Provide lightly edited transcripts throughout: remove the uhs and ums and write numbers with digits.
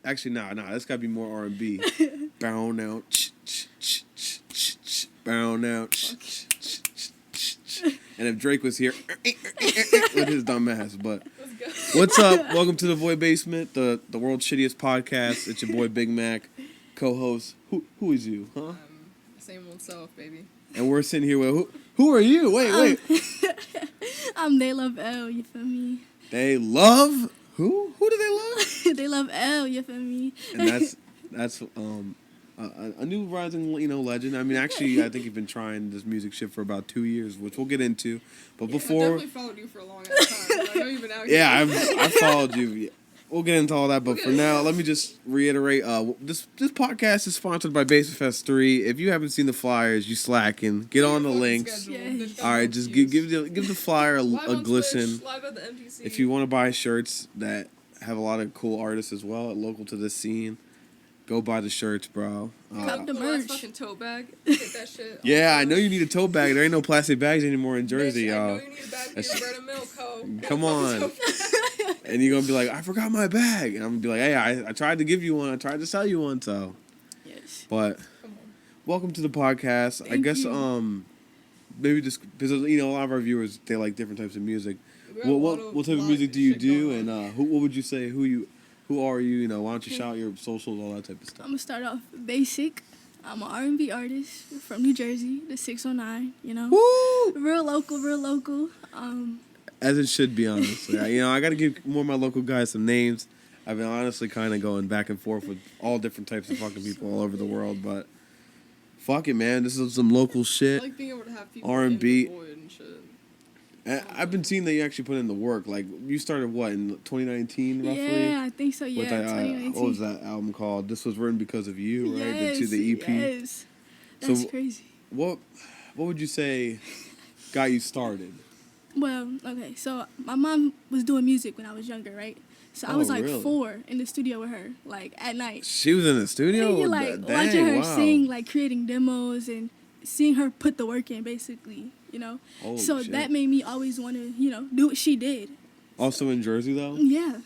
Actually, nah, that's gotta be more R&B. Bow now, bow now. And if Drake was here, with his dumb ass. But what's up? Welcome to the theVoidbasement, the world's shittiest podcast. It's your boy Big Mac, co-host. Who is you, huh? Same old self, baby. And we're sitting here with who are you? Wait. I'm theyluvvelle, you feel me? They love who? Who do they love? They love L, you feel me? And that's a new rising legend. I mean, actually, I think you've been trying this music shit for about 2 years, which we'll get into. But before, I definitely followed you for a long ass time. I know you've been out here. Yeah, I've followed you. We'll get into all that, but for now, let me just reiterate. This podcast is sponsored by Basement Fest 3. If you haven't seen the flyers, you slacking. Get on the links. All right, just give the flyer a glisten. If you want to buy shirts that have a lot of cool artists as well, local to this scene, go buy the shirts, bro. Cop the merch. Fucking tote bag. Get that shit. Yeah, I know you need a tote bag. There ain't no plastic bags anymore in Jersey, y'all. I know you need a bag for your bread and milk, ho. Come on. And you're going to be like, I forgot my bag. And I'm going to be like, hey, I tried to give you one. I tried to sell you one, so. Yes. But welcome to the podcast. Thank I guess you. maybe just because a lot of our viewers, they like different types of music. What type of music do you do? And what would you say? Who are you? Why don't you shout your socials, all that type of stuff? I'm going to start off basic. I'm an R&B artist from New Jersey, the 609, Woo! Real local. As it should be, honestly. I got to give more of my local guys some names. I've been honestly kind of going back and forth with all different types of fucking people all over the world, but fuck it, man. This is some local shit. I like being able to have people R&B. in the void and shit. I've been seeing that you actually put in the work. Like, you started, what, in 2019, roughly? Yeah, I think so, With 2019. what was that album called? This Was Written Because of You, right? Yes, the EP. Yes. That's crazy. What would you say got you started? Well, okay, so my mom was doing music when I was younger, right? So I was like really? 4 in the studio with her, like at night. She was in the studio? And you're like watching her sing, like creating demos and seeing her put the work in, basically, Holy so shit. that made me always want to, do what she did. Also in Jersey, though? Yeah.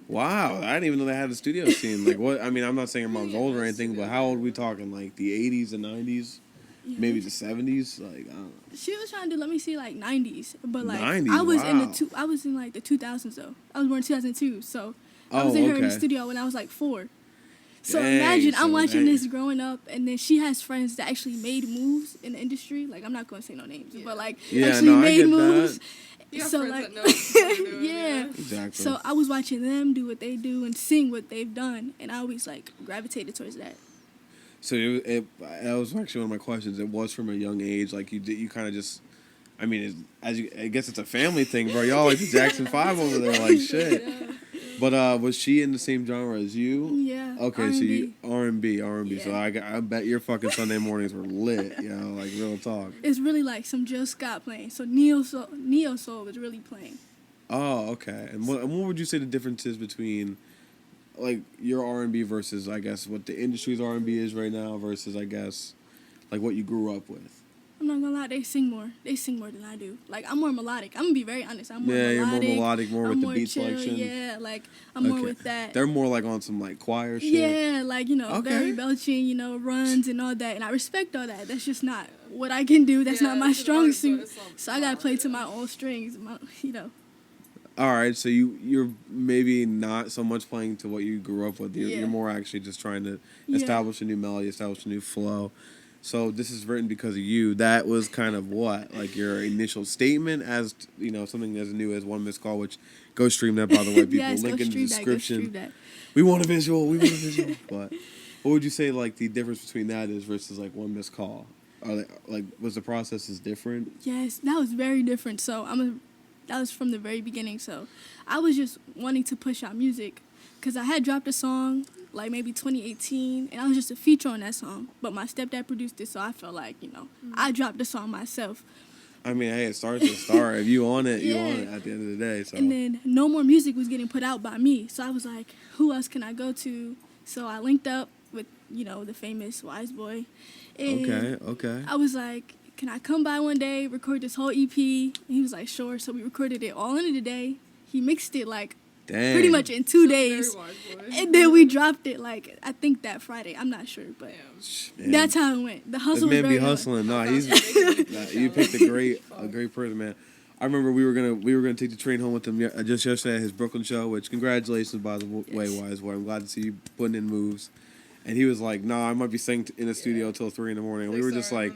Wow, I didn't even know they had a studio scene. Like, what? I mean, I'm not saying her mom's old or anything, but how old are we talking? Like the 80s and 90s? Yeah. Maybe the 70s? Like, I don't know. She was trying to do, let me see, like 90s, but like 90s, I was wow. I was in like the 2000s though. I was born in 2002, so I was in her in the studio when I was like 4. So imagine I'm watching this growing up, and then she has friends that actually made moves in the industry. Like, I'm not going to say no names, but like actually made moves. So like, yeah, exactly. So I was watching them do what they do and seeing what they've done, and I always like gravitated towards that. So that was actually one of my questions. It was from a young age. Like, you kind of just, I mean, I guess it's a family thing, bro. Y'all like the Jackson 5 over there, like shit. Yeah. But was she in the same genre as you? Yeah. Okay, R&B. so you R&B. Yeah. So I bet your fucking Sunday mornings were lit, like real talk. It's really like some Jill Scott playing. So Neo Soul was really playing. Oh, okay. And what would you say the difference is between, like, your R&B versus, I guess, what the industry's R&B is right now versus, I guess, like what you grew up with? I'm not gonna lie, they sing more. They sing more than I do. Like, I'm more melodic. I'm gonna be very honest. I'm more melodic. You're more melodic, more with the beat chill, selection. Yeah, like, I'm more with that. They're more like on some, like, choir shit. Yeah, like, very belching, runs and all that. And I respect all that. That's just not what I can do. That's not my strong suit. So I gotta play to my own strings, All right, so you're maybe not so much playing to what you grew up with. You're more actually just trying to establish a new melody, establish a new flow. So this is written because of you. That was kind of what? Like your initial statement as, something as new as One Missed Call, which go stream that, by the way, people. Yes, Link in the description. That. We want a visual. But what would you say, like, the difference between that is versus, like, One Missed Call? Was the process is different? Yes, that was very different. So that was from the very beginning. So I was just wanting to push out music because I had dropped a song like maybe 2018, and I was just a feature on that song. But my stepdad produced it, so I felt like, I dropped the song myself. I mean, hey, it starts to start. If you on it, you on it at the end of the day. So. And then no more music was getting put out by me. So I was like, who else can I go to? So I linked up with, the famous Wise Boy. And okay. I was like, can I come by one day, record this whole EP? And he was like, sure. So we recorded it all in a day. He mixed it like Damn. Pretty much in 2 Very days. wise boy. And then we dropped it, like, I think that Friday. I'm not sure, but Damn. that's how it went. The This hustle was man be very hard. hustling. Nah, he's you picked a great person, man. I remember we were gonna take the train home with him just yesterday at his Brooklyn show. Which congratulations, by the way, wise boy. I'm glad to see you putting in moves. And he was like, "Nah, I might be staying in the studio till 3 a.m." And we were just like,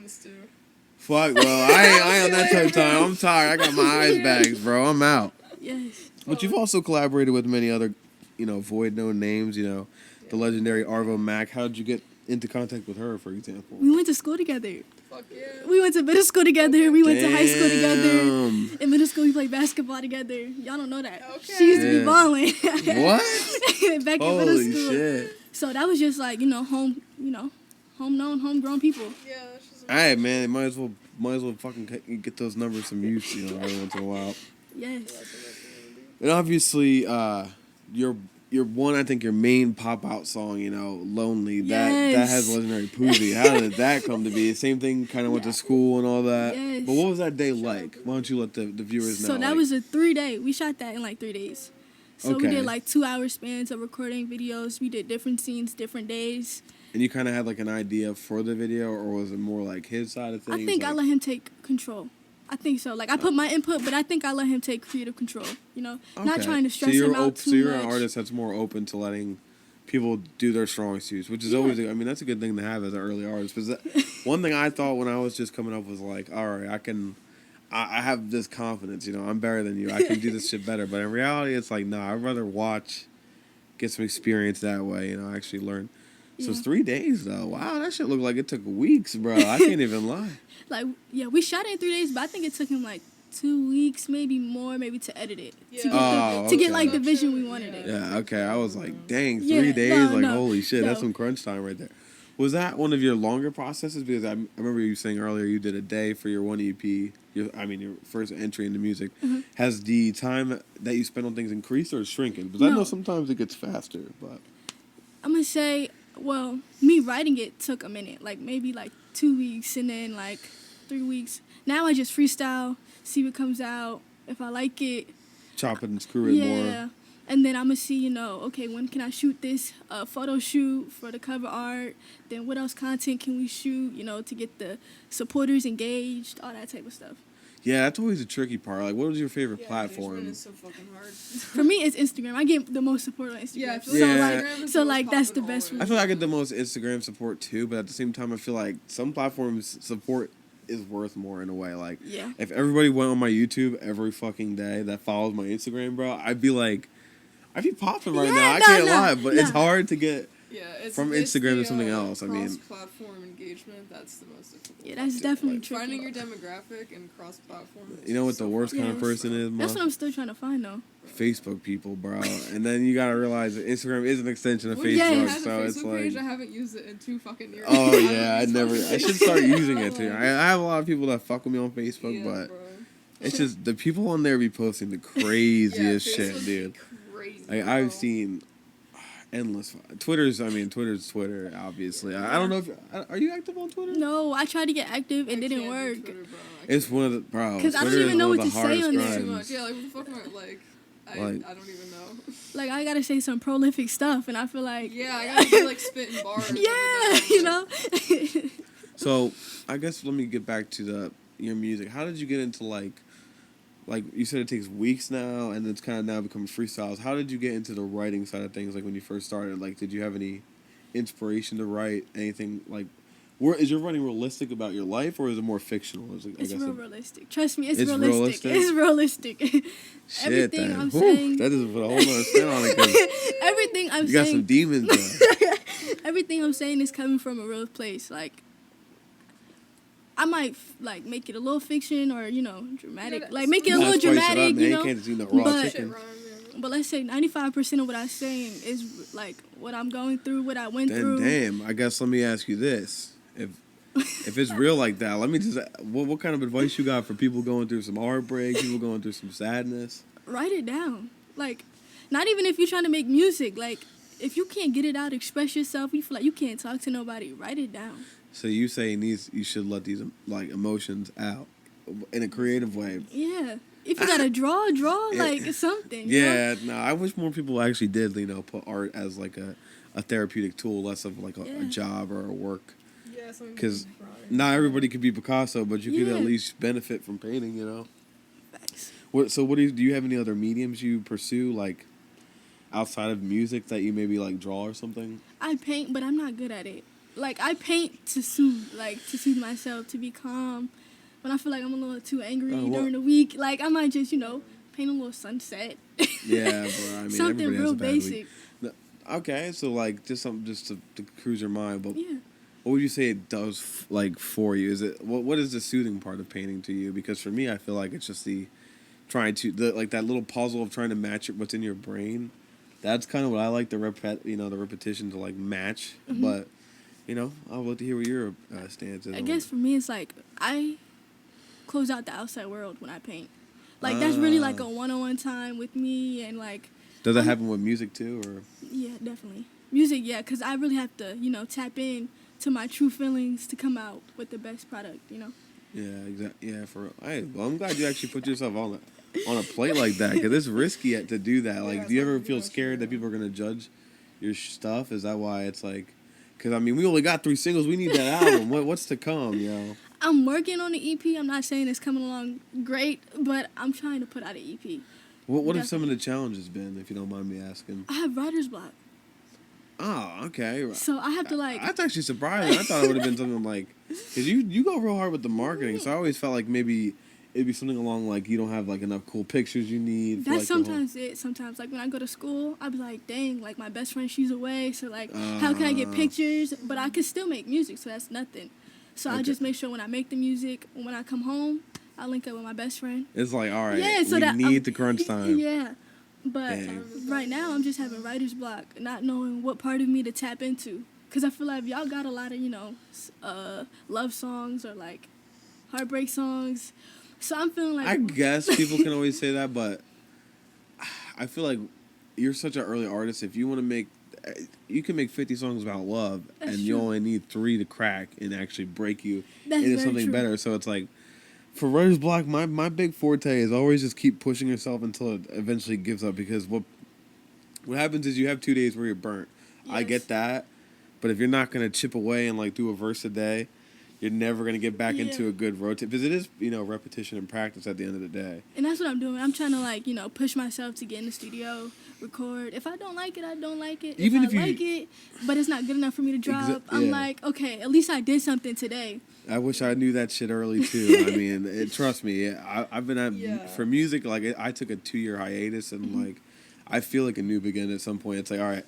"Fuck, well, I ain't on that type of time. I'm tired. I got my eyes bags, bro. I'm out." Yes. But you've also collaborated with many other, Void known names. The legendary Arvo Mack. How did you get into contact with her, for example? We went to school together. Fuck yeah. We went to middle school together. We went to high school together. Damn. In middle school, we played basketball together. Y'all don't know that. Okay. She used to be Yeah. balling. What? Back in middle Holy school. shit. So that was just like, homegrown people. Yeah, that's just All right, man. Might as well fucking get those numbers some use, every once in a while. Yes. And obviously, your one, I think your main pop out song, "Lonely." That Yes. has legendary Poozy. How did that come to be? Same thing, kind of went to school and all that. Yes. But what was that day like? Why don't you let the viewers know? So that was a 3-day. We shot that in like 3 days. So we Okay. did like 2-hour spans of recording videos. We did different scenes, different days. And you kind of had like an idea for the video, or was it more like his side of things? I think I like, let him take control. I think so. Like I put my input, but I think I let him take creative control. Not Okay. trying to stress so you're him out too So you're much. an artist that's more open to letting people do their strong suits, which is always. I mean, that's a good thing to have as an early artist. Because one thing I thought when I was just coming up was like, all right, I have this confidence. I'm better than you. I can do this shit better. But in reality, it's like, nah, I'd rather watch, get some experience that way. Actually learn. So it's 3 days though. Wow, that shit looked like it took weeks, bro. I can't even lie. Like, yeah, we shot it in 3 days, but I think it took him like 2 weeks, maybe more, maybe to edit it. Yeah. To get okay. like the vision we wanted it. Yeah, okay. I was like, dang, 3 Yeah, days? no, like, no, holy shit, that's no. some crunch time right there. Was that one of your longer processes? Because I remember you saying earlier you did a day for your one EP, your first entry into music. Mm-hmm. Has the time that you spend on things increased or shrinking? Because I know No. sometimes it gets faster, but... I'm gonna say, well, me writing it took a minute, like maybe like 2 weeks and then like 3 weeks. Now I just freestyle, see what comes out. If I like it, Chop it and screw it more. And then I'm gonna see, okay, when can I shoot this photo shoot for the cover art? Then what else content can we shoot, to get the supporters engaged, all that type of stuff. Yeah, that's always a tricky part. Like, what was your favorite Yeah, platform? engagement is so fucking hard. For me, it's Instagram. I get the most support on Instagram. Yeah, I feel Yeah. like Instagram is So, the most like, that's the popping best always. I feel like I get the most Instagram support too, but at the same time, I feel like some platforms support is worth more in a way. Like, Yeah. if everybody went on my YouTube every fucking day that follows my Instagram, bro, I'd be popping right Yeah, now. I no, can't no, lie, but it's no. hard to get. Yeah, From it's Instagram to the, something else, I mean. cross-platform engagement, that's the most difficult. Yeah, that's part. definitely Like, tricky. finding your demographic and cross-platform. You know what the worst kind of Yes. person is, That's Mo? what I'm still trying to find, though. Facebook people, bro. And then you gotta realize that Instagram is an extension of Well, Facebook, yeah, I it have so a it's Facebook like. page. I haven't used it in 2 fucking years. Oh don't yeah, use I should Facebook. start using it too. Like, I have a lot of people that fuck with me on Facebook, yeah, but bro. it's just the people on there be posting the craziest Yeah, shit, Facebook's dude. Crazy, Like bro. I've seen endless. Twitter's Twitter, obviously. I don't know if are you active on Twitter? No, I tried to get active. I It didn't can't do work. Twitter, bro. It's one of the bro. 'Cause I don't Twitter even is know one what of the to say hardest on there. Too grinds. much. Yeah, like what the fuck am I like? I Like- don't even know. Like, I gotta say some prolific stuff, and I feel like... Yeah, I gotta be like spitting bars. every Yeah, day. you know? So I guess let me get back to your music. How did you get into like you said it takes weeks now, and it's kind of now become freestyles. How did you get into the writing side of things? Like when you first started, like did you have any inspiration to write anything? Like, is your writing realistic about your life, or is it more fictional? It's real realistic. Trust me, it's It's realistic. realistic? It's realistic. Shit, Everything then. I'm Whew, saying... that doesn't put a whole nother spin on it. 'Cause Everything I'm you got some saying... demons there. Everything I'm saying is coming from a real place. Like, I might like make it a little fiction or dramatic. Yeah, like make it a You little gotta spice it up, dramatic, man. You can't just eat no raw But- Shit chicken. rhyme, yeah. But let's say 95% of what I'm saying is like what I'm going through, what I went Then through. damn, I guess let me ask you this: if it's real like that, let me just what kind of advice you got for people going through some heartbreak, people going through some sadness? Write it down. Like, not even if you're trying to make music. Like, if you can't get it out, express yourself. You feel like you can't talk to nobody. Write it down. So you saying you should let these like emotions out in a creative way. Yeah. If you gotta draw, like something. Yeah, no, I wish more people actually did, put art as like a therapeutic tool, less of like a job or a work. Yeah, because not everybody could be Picasso, but you could at least benefit from painting. Facts. What do you have any other mediums you pursue, like outside of music, that you maybe like draw or something? I paint, but I'm not good at it. Like, I paint to soothe myself, to be calm. When I feel like I'm a little too angry during the week, like, I might just, paint a little sunset. Yeah, bro. I mean, something real basic. Okay, so, like, just something just to cruise your mind. But yeah. What would you say it does, like, for you? Is it what is the soothing part of painting to you? Because for me, I feel like it's just that little puzzle of trying to match what's in your brain. That's kind of what I like, the repetition to, like, match. Mm-hmm. But, I would love to hear what your stance is. I guess for me, it's like, I close out the outside world when I paint. Like, that's really like a one-on-one time with me, and like... Does that happen with music too, or...? Yeah, definitely. Music, yeah, because I really have to, tap in to my true feelings to come out with the best product, Yeah, exactly. Yeah, for real. Well, I'm glad you actually put yourself on a plate like that, because it's risky to do that. Like, do you ever feel scared that people are going to judge your stuff? Is that why it's like... Because, I mean, we only got 3 singles. We need that album. What's to come, I'm working on an EP. I'm not saying it's coming along great, but I'm trying to put out an EP. What have some of the challenges been, if you don't mind me asking? I have writer's block. Oh, okay. So I have to That's actually surprising. I thought it would have been something like... Because you go real hard with the marketing, so I always felt like maybe it'd be something along like you don't have like enough cool pictures you need. That's sometimes it. Sometimes, like when I go to school, I'd be like, dang, like my best friend, she's away. So like, how can I get pictures? But I can still make music, so that's nothing. So I just make sure when I make the music, when I come home, I link up with my best friend. It's like, all right, so we need the crunch time. Yeah. But right now, I'm just having writer's block, not knowing what part of me to tap into. Because I feel like y'all got a lot of, love songs or, like, heartbreak songs. So I'm feeling like... I guess people can always say that, but I feel like you're such an early artist. If you want to make... You can make 50 songs about love, and you only need 3 to crack and actually break you into something better. So it's like... For writer's block, my big forte is always just keep pushing yourself until it eventually gives up. Because what happens is you have 2 days where you're burnt. Yes. I get that. But if you're not going to chip away and like do a verse a day, you're never going to get back into a good routine. Because it is, repetition and practice at the end of the day. And that's what I'm doing. I'm trying to push myself to get in the studio, record. If I don't like it, I don't like it. Even if I like it, but it's not good enough for me to drop, I'm like, okay, at least I did something today. I wish I knew that shit early too. I mean, trust me, I've been for music. Like I took a 2-year hiatus, and like I feel like a new beginning at some point. It's like, all right,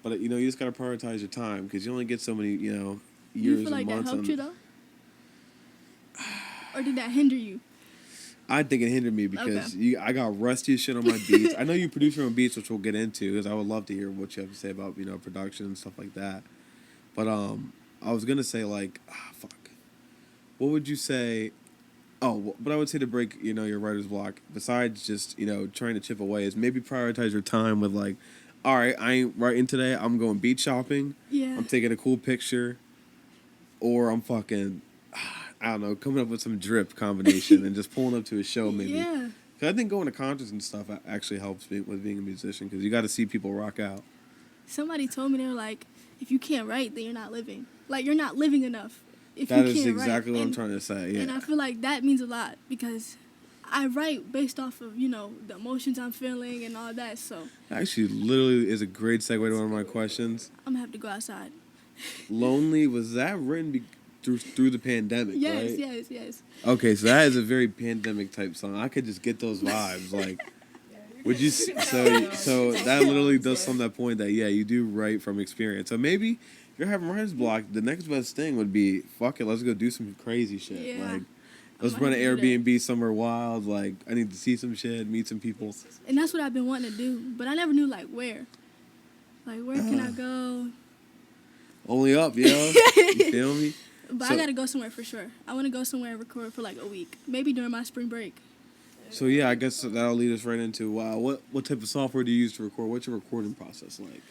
but you just gotta prioritize your time because you only get so many years and months. Do you feel like that helped you though, or did that hinder you? I think it hindered me because I got rusty as shit on my beats. I know you produce your own beats, which we'll get into because I would love to hear what you have to say about production and stuff like that. But I was gonna say like, fuck. What would you say? Oh, but I would say to break, your writer's block, besides just, trying to chip away, is maybe prioritize your time with like, all right, I ain't writing today. I'm going beach shopping. Yeah. I'm taking a cool picture. Or I'm fucking, I don't know, coming up with some drip combination and just pulling up to a show maybe. Yeah. Because I think going to concerts and stuff actually helps me with being a musician because you got to see people rock out. Somebody told me, they were like, if you can't write, then you're not living. Like, you're not living enough. That is exactly what I'm trying to say, yeah. And I feel like that means a lot because I write based off of, the emotions I'm feeling and all that, so. Actually, literally is a great segue to one of my questions. I'm going to have to go outside. Lonely, was that written through the pandemic, right? Yes. Okay, so that is a very pandemic type song. I could just get those vibes, like. Would you so that literally does sum that point that you do write from experience. So maybe if you're having writer's block, the next best thing would be fuck it, let's go do some crazy shit. Yeah. Like let's run an Airbnb somewhere wild. Like I need to see some shit, meet some people. And that's what I've been wanting to do, but I never knew like where. Like where can I go? Only up, yo. You feel me? But I gotta go somewhere for sure. I want to go somewhere and record for like a week, maybe during my spring break. So yeah, I guess that'll lead us right into what type of software do you use to record? What's your recording process like?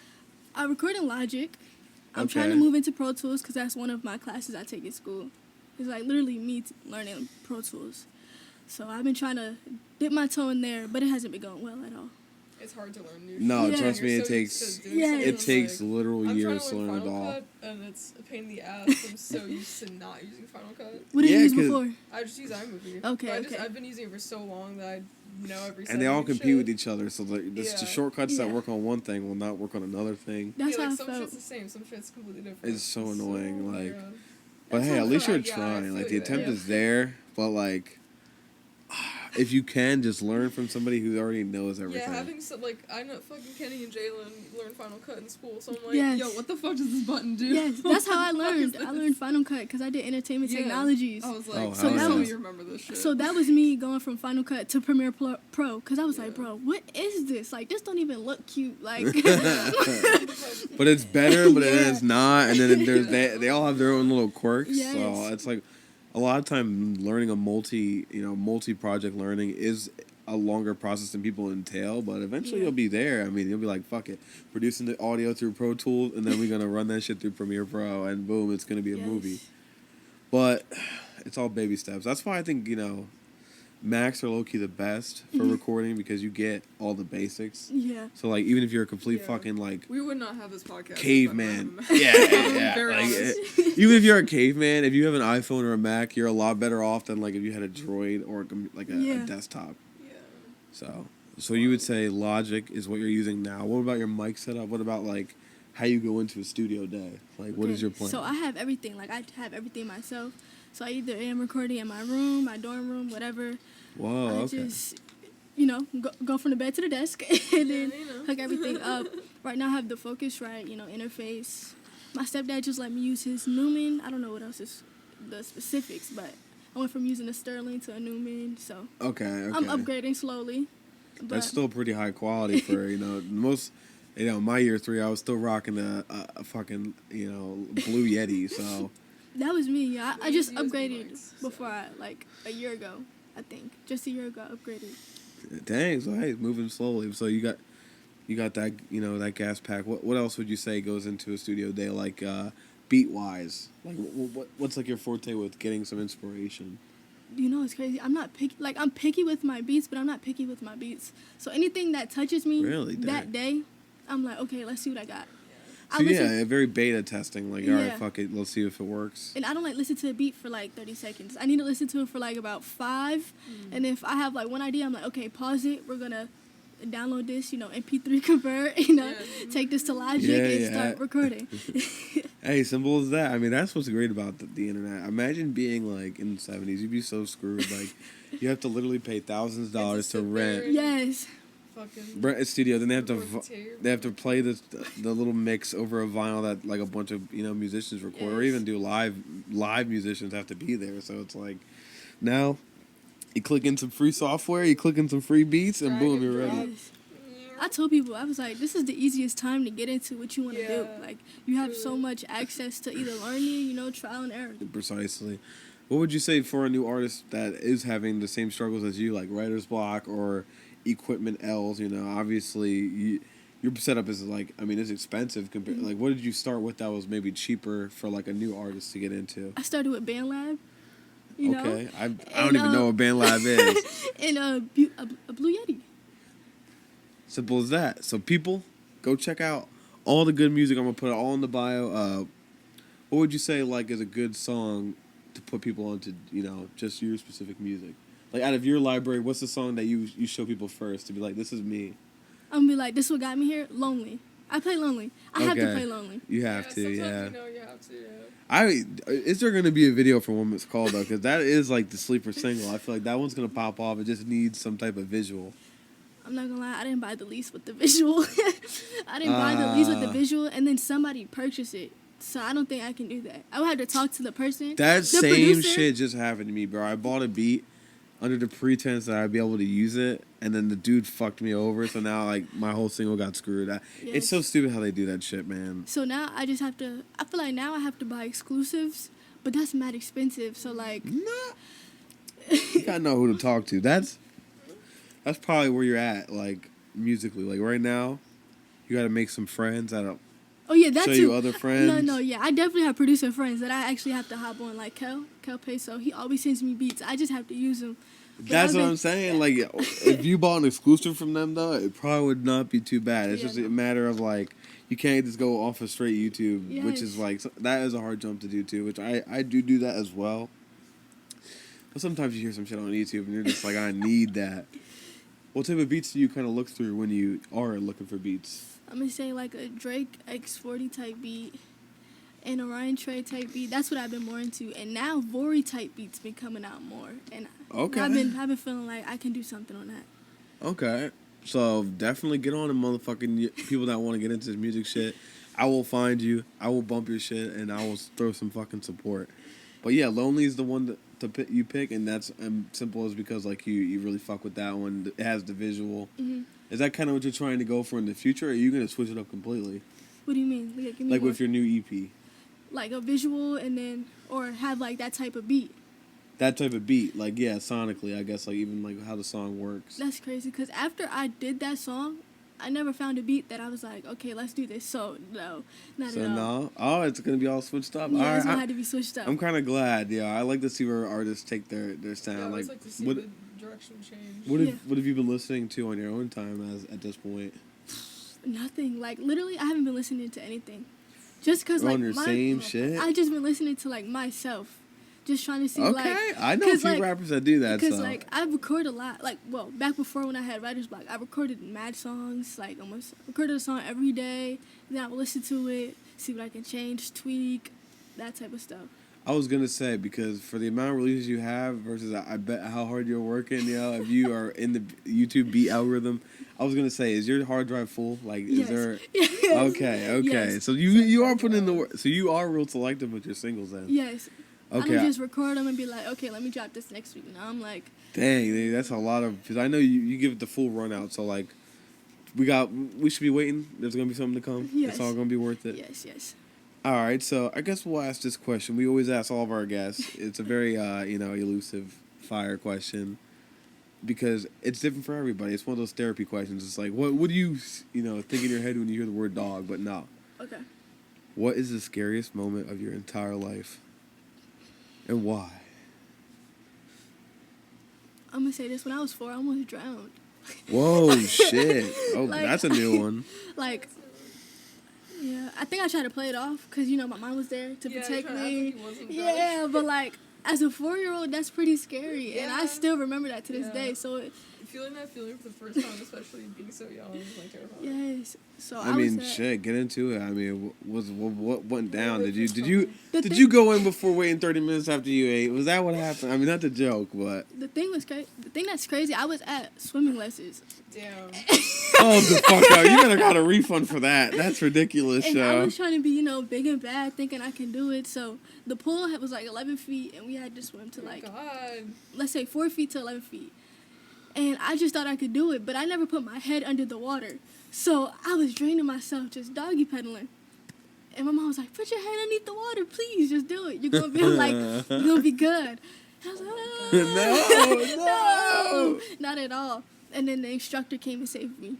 I record in Logic. I'm trying to move into Pro Tools because that's one of my classes I take in school. It's like literally me learning Pro Tools. So I've been trying to dip my toe in there, but it hasn't been going well at all. It's hard to learn new No, shit. trust me, You're it so takes used to doing Yeah. something it that's takes like, literal I'm years to trying learn it Final all. Cut, and it's a pain in the ass. I'm so used to not using Final Cut. What did Yeah, you use 'cause- before? I just use iMovie. Okay, But okay. I've been using it for so long that I know every And they all setting and compete with shit. each other, so the Yeah. shortcuts that Yeah. work on one thing will not work on another thing. That's Yeah, how like, I some shit's felt. the same, some shit's completely different. It's so annoying, Oh my like- God. But That's hey, how at I least felt. you're Yeah, I trying. Like feel the you attempt there. is there, but like, if you can, just learn from somebody who already knows everything. Yeah, having some, like, I know fucking Kenny and Jalen learn Final Cut in school, so I'm like, Yes. yo, what the fuck does this button do? Yes, that's how I What the fuck learned. is I this? learned Final Cut because I did entertainment Yeah. technologies. I was like, Oh, so hell that yeah. was- you remember this shit. So that was me going from Final Cut to Premiere Pro because I was like, Yeah. bro, what is this? Like, this don't even look cute. Like, But it's better, but it Yeah. is not. And then there's they all have their own little quirks. Yes. So it's like a lot of time learning a multi-project learning is a longer process than people entail, but eventually Yeah. you'll be there. I mean, you'll be like, fuck it, producing the audio through Pro Tools, and then we're gonna run that shit through Premiere Pro, and boom, it's gonna be a Yes. movie. But it's all baby steps. That's why I think Macs are low-key the best for recording because you get all the basics. yeah. So like even if you're a complete Yeah. fucking like we would not have this podcast. caveman. without them. Yeah. Very Like, honest. even if you're a caveman, if you have an iPhone or a Mac, you're a lot better off than like if you had a Droid or a Yeah. desktop. Yeah. So you would say Logic is what you're using now. What about your mic setup? What about like how you go into a studio day? Like what is your plan? So I have everything. Like, I have everything myself. So I either am recording in my room, my dorm room, whatever. Whoa, I okay. just, go from the bed to the desk and then you know. hook everything up. Right now I have the Focusrite, interface. My stepdad just let me use his Newman. I don't know what else is the specifics, but I went from using a Sterling to a Newman, so Okay. I'm upgrading slowly. But That's still pretty high quality for most. My year 3, I was still rocking a fucking Blue Yeti. So that was me. Yeah, I just USB upgraded mics, before a year ago, I think. Just a year ago, I upgraded. dang. So hey, moving slowly. So you got that that gas pack. What else would you say goes into a studio day like beat wise? Like what's like your forte with getting some inspiration? It's crazy. I'm not picky. Like, I'm picky with my beats, but I'm not picky with my beats. So anything that touches me Really? that day, I'm like, okay, let's see what I got. So very beta testing. Like, all right, Yeah. fuck it, let's see if it works. And I don't like listen to a beat for like 30 seconds. I need to listen to it for like about 5. And if I have like one idea, I'm like, okay, pause it. We're gonna download this, MP3 convert, take this to Logic and start recording. Hey, simple as that. I mean, that's what's great about the internet. Imagine being like in the 70s. You'd be so screwed. Like, you have to literally pay thousands of dollars to rent Yes. Fucking a studio. Then they have to record the tape. they have to play the little mix over a vinyl that like a bunch of musicians record, or Yes. even do live musicians have to be there. So it's like now you click in some free software, you click in some free beats, and Drag boom, and you're drop. ready. Yes. I told people, I was like, this is the easiest time to get into what you want to do. Yeah. Like, you have so much access to either learning, trial and error. Precisely. What would you say for a new artist that is having the same struggles as you, like writer's block or equipment L's? Obviously your setup is like, I mean, it's expensive compared. Like, what did you start with that was maybe cheaper for like a new artist to get into? I started with BandLab. Okay, I don't even know what BandLab is. And a Blue Yeti. Simple as that. So people, go check out all the good music. I'm gonna put it all in the bio. What would you say like is a good song to put people onto? Just your specific music. Like out of your library, what's the song that you show people first to be like, this is me? I'm gonna be like, this what got me here? Lonely. I play Lonely. I have to play Lonely. You have to, sometimes yeah. you have to, Is there gonna be a video for One It's Called though? Because that is like the sleeper single. I feel like that one's gonna pop off. It just needs some type of visual. I'm not gonna lie, I didn't buy the lease with the visual. I didn't buy the lease with the visual, and then somebody purchased it. So I don't think I can do that. I would have to talk to the person. That the same producer. shit just happened to me, bro. I bought a beat under the pretense that I'd be able to use it, and then the dude fucked me over, so now like my whole single got screwed. It's Yes. so stupid how they do that shit, man. So now I just have to. I feel like now I have to buy exclusives, but that's mad expensive. So like, You gotta know who to talk to. That's probably where you're at, like musically. Like right now, you gotta make some friends that'll oh yeah, that's show you other friends. No, yeah, I definitely have producer friends that I actually have to hop on. Like Kel Peso, he always sends me beats. I just have to use them. That's what I'm saying. Like, if you bought an exclusive from them, though, it probably would not be too bad. It's just a matter of, like, you can't just go off of straight YouTube, which is, like, that is a hard jump to do, too, which I do that as well. But sometimes you hear some shit on YouTube, and you're just like, I need that. What type of beats do you kind of look through when you are looking for beats? I'm going to say, like, a Drake X40 type beat and a Ryan Trey type beat. That's what I've been more into. And now Vori type beats been coming out more. And I've been feeling like I can do something on that. Okay. So definitely get on the motherfucking people that want to get into this music shit. I will find you. I will bump your shit, and I will throw some fucking support. But yeah, Lonely is the one you pick, and that's simple as because like you really fuck with that one. It has the visual. Mm-hmm. Is that kind of what you're trying to go for in the future, or are you gonna switch it up completely? What do you mean? Like with your new EP? Like a visual, and then or have like that type of beat. That type of beat, like yeah, sonically, I guess like even like how the song works. That's crazy because after I did that song, I never found a beat that I was like, okay, let's do this. So no, not at all. No, oh, it's gonna be all switched up. Yeah, it's gonna have to be switched up. I'm kind of glad. Yeah, I like to see where artists take their sound. Yeah, I always like to see the direction change. What have you been listening to on your own time at this point? Nothing. Like literally, I haven't been listening to anything. Just because like on your same shit. I just been listening to like myself. Just trying to see, I know a few rappers that do that. Because, like, I record a lot. Like, well, back before when I had writer's block, I recorded mad songs. Like, almost recorded a song every day. Then I would listen to it, see what I can change, tweak, that type of stuff. I was going to say, because for the amount of releases you have versus I bet how hard you're working, if you are in the YouTube beat algorithm, I was going to say, is your hard drive full? Like, yes. Is there... Yes. Okay. Yes. So you are putting in the work. So you are real selective with your singles then? Yes. Okay. I don't just record them and be like, okay, let me drop this next week. Now I'm like... Dang, that's a lot of... Because I know you give it the full run out, so, like, we should be waiting. There's going to be something to come. Yes. It's all going to be worth it. Yes. All right, so I guess we'll ask this question. We always ask all of our guests. It's a very, elusive fire question because it's different for everybody. It's one of those therapy questions. It's like, what do you, think in your head when you hear the word dog? But no. Okay. What is the scariest moment of your entire life? And why? I'm going to say this. When I was 4, I almost drowned. Whoa, shit. Oh, like, that's a new one. Like, yeah, I think I tried to play it off because, my mom was there to protect me. Yeah, but, like, as a 4-year-old, that's pretty scary. Yeah. And I still remember that to this day. So feeling that feeling for the first time, especially being so young, is like terrifying. Yes. So I mean, shit, get into it. I mean, what went down? Did you go in before waiting 30 minutes after you ate? Was that what happened? I mean, not the joke, but the thing was crazy. The thing that's crazy, I was at swimming lessons. Damn. Oh, the fuck out! You better got a refund for that. That's ridiculous, and I was trying to be, big and bad, thinking I can do it. So the pool was like 11 feet, and we had to swim to let's say 4 feet to 11 feet. And I just thought I could do it, but I never put my head under the water. So I was draining myself, just doggy pedaling. And my mom was like, put your head underneath the water, please, just do it. You're going to be you're going to be good. And I was like, no, not at all. And then the instructor came and saved me.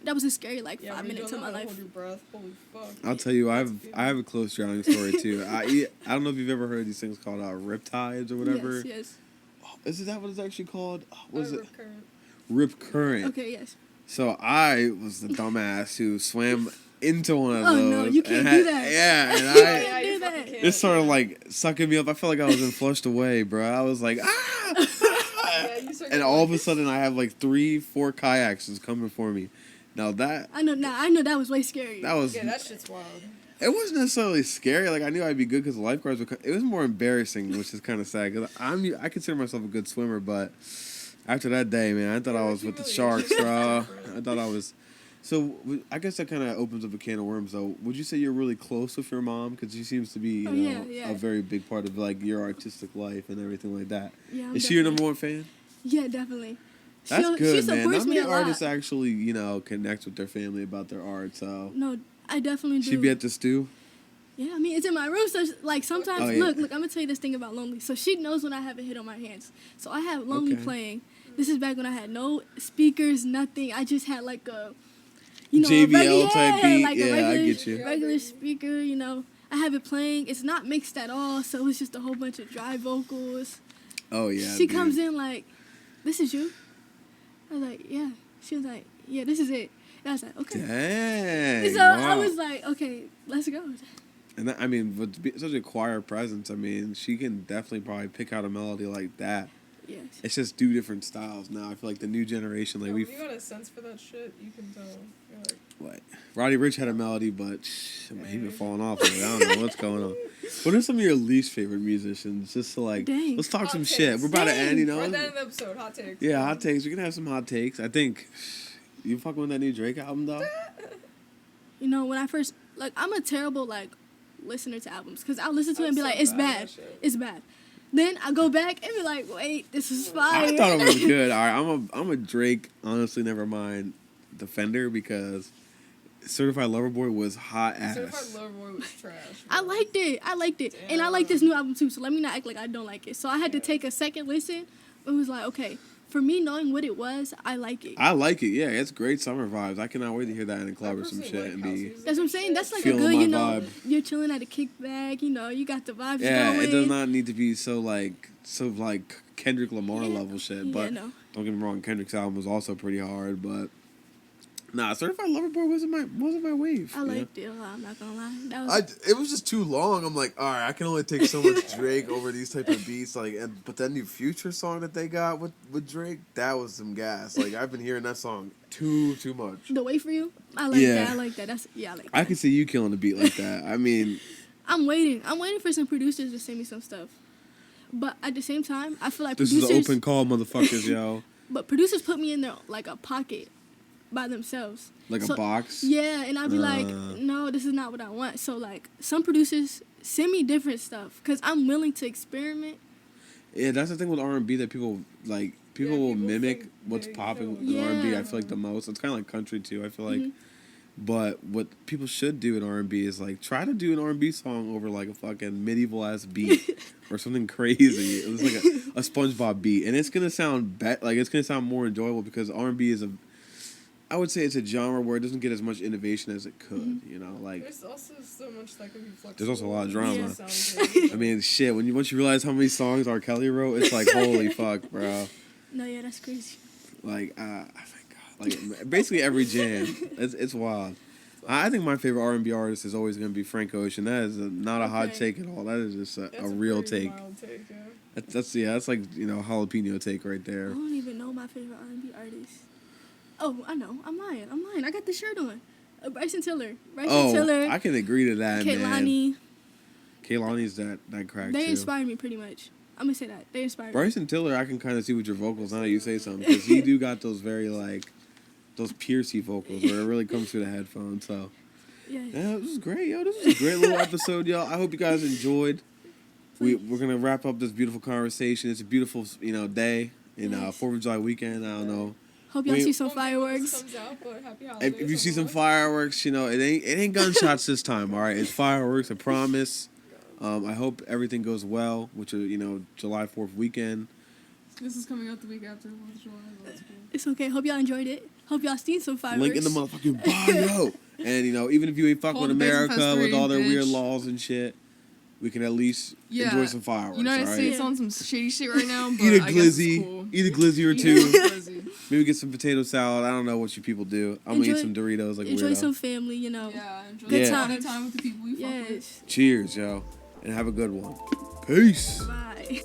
That was a scary 5 minutes of my life. Hold your breath. Holy fuck. I'll tell you, I have a close drowning story too. I don't know if you've ever heard these things called riptides or whatever. Yes. Is that what it's actually called? What is it? Rip current. Rip current. Okay, yes. So I was the dumbass who swam into one of those. Oh no, you can't do that. Yeah, and you can't do that. It's sort of sucking me up. I felt like I was in flushed away, bro. I was like, and all of a sudden I have 3-4 kayaks just coming for me. Now that I know that was way scary. That shit's wild. It wasn't necessarily scary. I knew I'd be good because the lifeguards would come. It was more embarrassing, which is kind of sad. Cause I consider myself a good swimmer, but after that day, man, I thought I was with the sharks, bro. I thought I was. So I guess that kind of opens up a can of worms, though. Would you say you're really close with your mom? Because she seems to be, a very big part of your artistic life and everything like that. Yeah, is she your number one fan? Yeah, definitely. That's good, man. Not many artists lot. actually, connect with their family about their art. So no, I definitely do. She'd be at the stew. Yeah, I mean, it's in my room, so, sometimes, look, I'm going to tell you this thing about Lonely. So she knows when I have a hit on my hands. So I have Lonely playing. This is back when I had no speakers, nothing. I just had, a, JBL type beat. A regular, I get you. Regular speaker, I have it playing. It's not mixed at all, so it's just a whole bunch of dry vocals. Oh, yeah. She comes in this is you? I was like, yeah. She was like, yeah, this is it. And I was like, okay. Dang. So wow. I was like, okay, let's go. And that, I mean, with such a choir presence, I mean, she can definitely probably pick out a melody like that. Yes. It's just two different styles now. I feel like the new generation, like when you got a sense for that shit, you can tell. You're like, what? Roddy Ricch had a melody, but he been falling off. Like, I don't know what's going on. What are some of your least favorite musicians? Just to like, Dang. let's talk Hot some takes. shit. We're about to end, you know. Right that in the episode, hot takes. Yeah, hot takes. We can have some hot takes. I think you fucking with that new Drake album though. You know, when I first I'm a terrible listener to albums because I'll listen to it and be like, it's bad. It's bad. Then I go back and be like, wait, this is fire. I thought it was good. All right, I'm a Drake. Honestly, never mind defender because Certified Lover Boy was hot ass. Certified Lover Boy was trash. I liked it. Damn. And I like this new album too. So let me not act like I don't like it. So I had to take a second listen. It was like, okay, for me knowing what it was, I like it. I like it. Yeah, it's great summer vibes. I cannot wait to hear that in a club or some shit and be. That's what I'm saying. That's like feeling a good, my you know, vibe. you're chilling at a kickback. You know, you got the vibes Yeah, going. it does not need to be so Kendrick Lamar level shit. But no. don't get me wrong, Kendrick's album was also pretty hard. But nah, Certified Lover Boy wasn't my wave. I liked it a lot. I'm not gonna lie. It was just too long. I'm like, all right, I can only take so much Drake over these type of beats. But that new Future song that they got with Drake, that was some gas. Like I've been hearing that song too much. The Wait For You, I like that. I like that. I like that. I can see you killing a beat like that. I mean, I'm waiting for some producers to send me some stuff. But at the same time, I feel like this producers... is an open call, motherfuckers, yo. But producers put me in their, a pocket by themselves. Like a box? Yeah, and I'll be like, no, this is not what I want. So, some producers send me different stuff because I'm willing to experiment. Yeah, that's the thing with R&B that people will mimic what's popping with R&B, I feel like, the most. It's kind of like country, too, I feel like. But what people should do in R&B is try to do an R&B song over a fucking medieval ass beat or something crazy. It was like a SpongeBob beat, and it's gonna sound it's gonna sound more enjoyable because R&B is I would say it's a genre where it doesn't get as much innovation as it could. You know, there's also so much that can be flexible. There's also a lot of drama. Yeah. I mean, shit. Once you realize how many songs R. Kelly wrote, it's like holy fuck, bro. No, yeah, that's crazy. Basically every jam, it's wild. I think my favorite R&B artist is always going to be Frank Ocean. That is not a hot take at all. That is just a real take. Take yeah. That's like jalapeno take right there. I don't even know my favorite R&B artist. Oh, I know. I'm lying. I got the shirt on. Bryson Tiller. Tiller. I can agree to that, Kehlani. man. Kehlani's that crack They too. inspired me pretty much. I'm gonna say that they inspired me. Bryson Tiller, I can kind of see with your vocals now that you say something because he do got those very those piercy vocals where it really comes through the headphones. So yeah, this was great, yo. This was a great little episode, y'all. I hope you guys enjoyed. We're gonna wrap up this beautiful conversation. It's a beautiful day in 4th of July weekend. I don't know. Hope y'all see some fireworks. If you see some fireworks, it ain't gunshots this time. All right, it's fireworks. I promise. I hope everything goes well, which is July 4th weekend. This is coming out the week after 4th of July. That's cool. It's okay. Hope y'all enjoyed it. Hope y'all seen some fireworks. Link in the motherfucking bio. And even if you ain't fucking with America with all their weird laws and shit, we can at least enjoy some fireworks. United States on some shady shit right now. But eat a glizzy. Cool. Eat a glizzy or two. Maybe get some potato salad. I don't know what you people do. I'm gonna eat some Doritos like a weirdo. Enjoy some family, Yeah, enjoy good time with the people you fuck with. Cheers, yo. And have a good one. Peace. Bye.